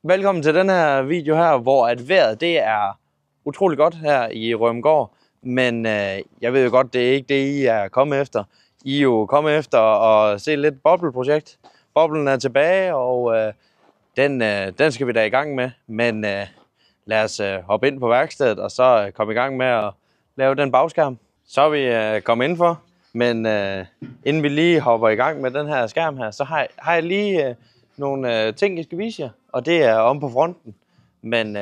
Velkommen til den her video her, hvor at vejret det er utrolig godt her i Rømgård. Men jeg ved jo godt, det er ikke det, I er kommet efter. I er jo kommet efter at se lidt bobleprojekt. Boblen er tilbage, og den skal vi da i gang med. Men lad os hoppe ind på værkstedet, og så komme i gang med at lave den bagskærm. Så er vi kommet indenfor. Men inden vi lige hopper i gang med den her skærm her, så har jeg lige nogle ting, jeg skal vise jer. Og det er om på fronten. Men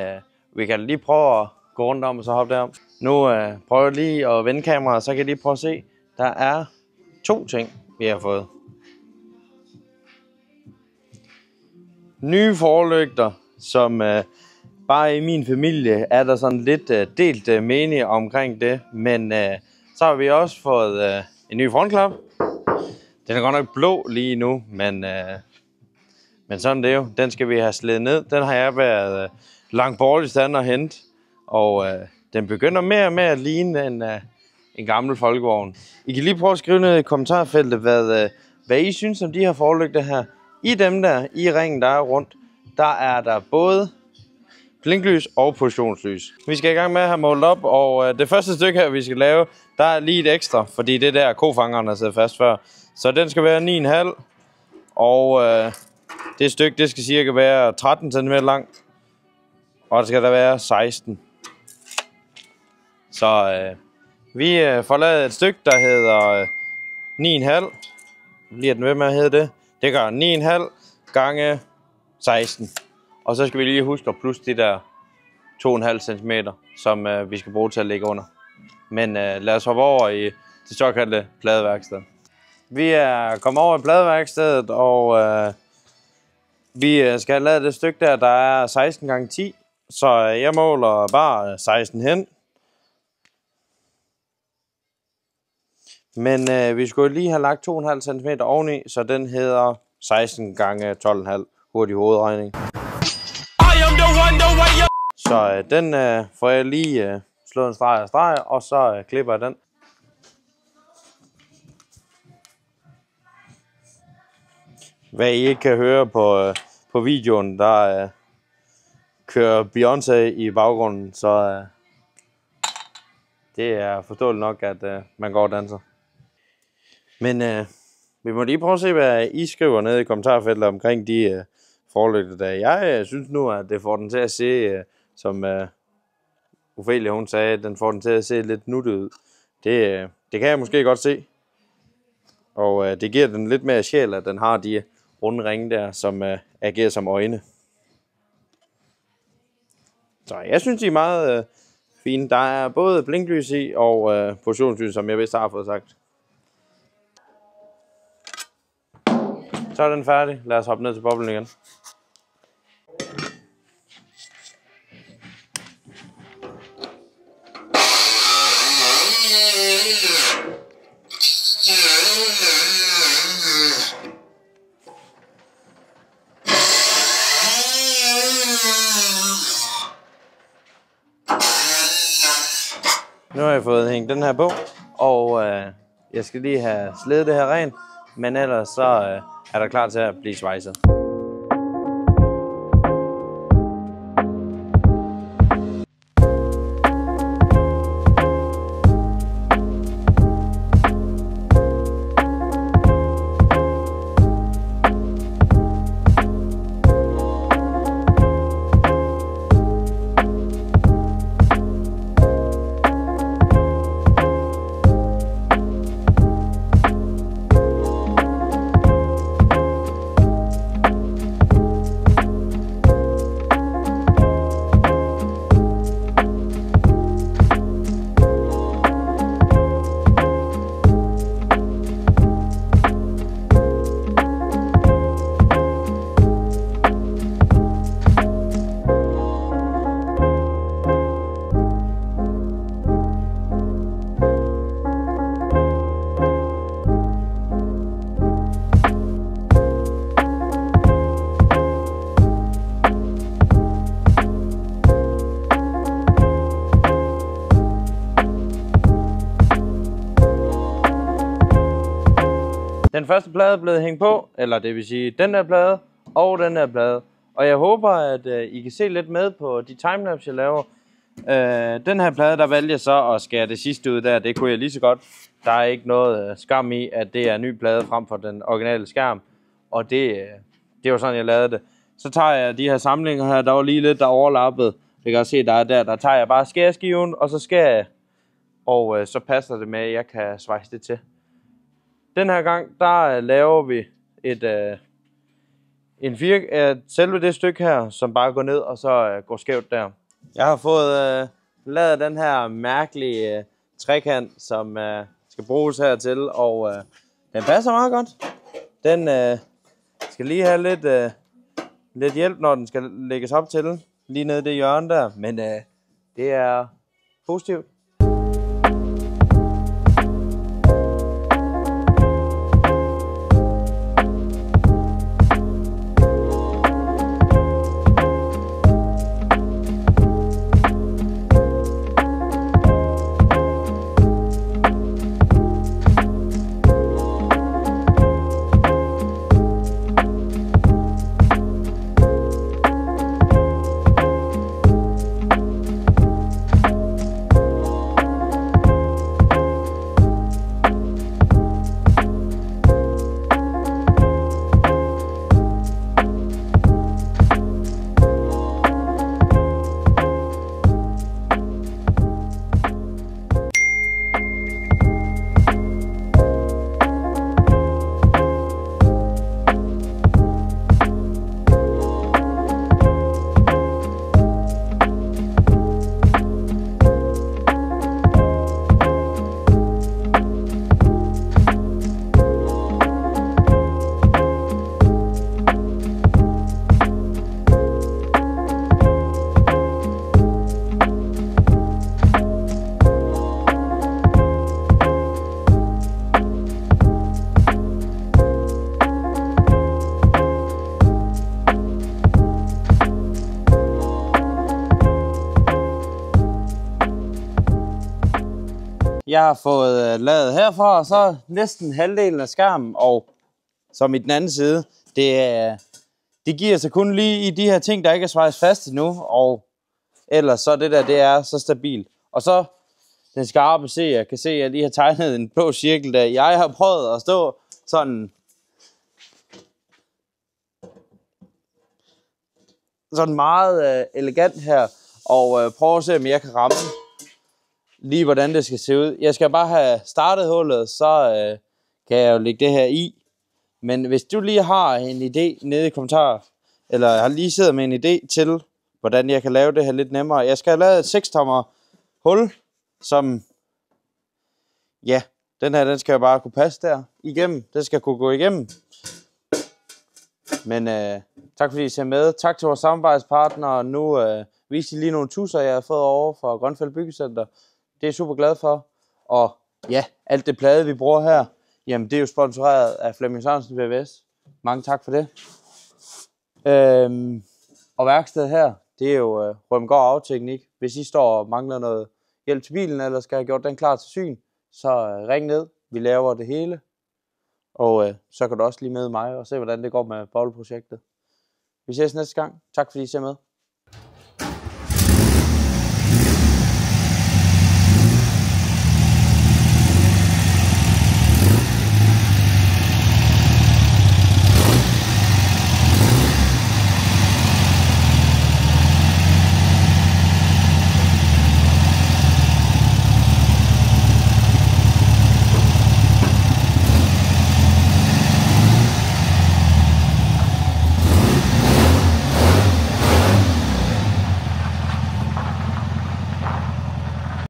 vi kan lige prøve at gå rundt om og så hoppe derom. Nu prøver jeg lige at vende kameraet, så kan jeg lige prøve at se. Der er 2 ting, vi har fået. Nye forlygter, som bare i min familie er der sådan lidt delt mening omkring det. Men så har vi også fået en ny frontklap. Den er godt nok blå lige nu, men sådan det er jo. Den skal vi have slædet ned. Den har jeg været langt bort i stand og hente. Og den begynder mere og mere at ligne en gammel folkevogn. I kan lige prøve at skrive ned i kommentarfeltet, hvad I synes om de her forlygter her. I dem der, i ringen der er rundt, der er der både blinklys og positionslys. Vi skal i gang med at have målt op, og det første stykke her, vi skal lave, der er lige et ekstra, fordi det der kofangeren, der sidder fast før. Så den skal være 9,5, og det stykke, det skal cirka være 13 cm lang, og det skal der være 16. Så vi får lavet et stykke, der hedder 9,5. Bliver den ved med at hedde det. Det gør 9,5 gange 16. Og så skal vi lige huske at plusse de der 2,5 cm, som vi skal bruge til at lægge under. Men lad os hoppe over i det såkaldte pladeværksted. Vi er kommet over i pladeværkstedet, og vi skal have lavet det stykke der er 16 gange 10. Så jeg måler bare 16 hen. Men vi skulle lige have lagt 2,5 cm oveni, så den hedder 16 gange 12,5. Hurtig hovedregning. Så den får jeg lige slået en streg, og så klipper jeg den. Hvad I ikke kan høre på videoen, der kører Beyoncé i baggrunden, så det er forståeligt nok, at man går og danser. Men vi må lige prøve at se, hvad I skriver nede i kommentarfeltet omkring de forlygter der. Jeg synes nu, at det får den til at se, som Ophelia hun sagde, den får den til at se lidt nuttet ud. Det kan jeg måske godt se. Og det giver den lidt mere sjæl, at den har de runde ringe der, som agerer som øjne. Så jeg synes, de er meget fine. Der er både blinklys i og positionslys, som jeg vist har fået sagt. Så er den færdig. Lad os hoppe ned til boblen igen. Nu har jeg fået hængt den her på, og jeg skal lige have slædet det her rent, men ellers så er der klar til at blive svejset. Den første plade er blevet hængt på, eller det vil sige den der plade og den der plade. Og jeg håber, at I kan se lidt med på de timelapse, jeg laver. Den her plade, der valgte jeg så at skære det sidste ud der. Det kunne jeg lige så godt. Der er ikke noget skam i, at det er en ny plade frem for den originale skærm. Og det var sådan, jeg lavede det. Så tager jeg de her samlinger her, der var lige lidt, der overlappede. Det kan også se, der tager jeg bare skæreskiven, og så skærer jeg. Og så passer det med, at jeg kan svejse det til. Den her gang, der laver vi selve det stykke her, som bare går ned og så går skævt der. Jeg har fået lavet den her mærkelige trekant, som skal bruges hertil, og den passer meget godt. Den skal lige have lidt hjælp, når den skal lægges op til, lige nede i det hjørne der, men det er positivt. Jeg har fået lavet herfra, og så næsten halvdelen af skærmen, og som i den anden side, det giver sig kun lige i de her ting, der ikke er svejset fast endnu, og ellers så det er så stabilt. Og så den skarpe jeg kan se, at jeg lige har tegnet en blå cirkel der. Jeg har prøvet at stå sådan meget elegant her, og prøve at se, om jeg kan ramme lige hvordan det skal se ud. Jeg skal bare have startet hullet, så kan jeg jo lægge det her i. Men hvis du lige har en idé nede i kommentarer, eller har lige siddet med en idé til, hvordan jeg kan lave det her lidt nemmere. Jeg skal have lavet et 6-tommer hul, som, ja, den skal jo bare kunne passe der igennem. Den skal kunne gå igennem. Men tak fordi I ser med. Tak til vores samarbejdspartnere. Nu viser I lige nogle tusser, jeg har fået over fra Grønfeldt Byggecenter. Det er jeg super glad for. Og ja, alt det plade, vi bruger her, jamen det er jo sponsoreret af Flemming Sørensen VVS. Mange tak for det. Og værkstedet her, det er jo Rømgaard Afteknik. Hvis I står og mangler noget hjælp til bilen, eller skal have gjort den klar til syn, så ring ned. Vi laver det hele. Og så kan du også lige møde mig og se, hvordan det går med bowleprojektet. Vi ses næste gang. Tak fordi I ser med.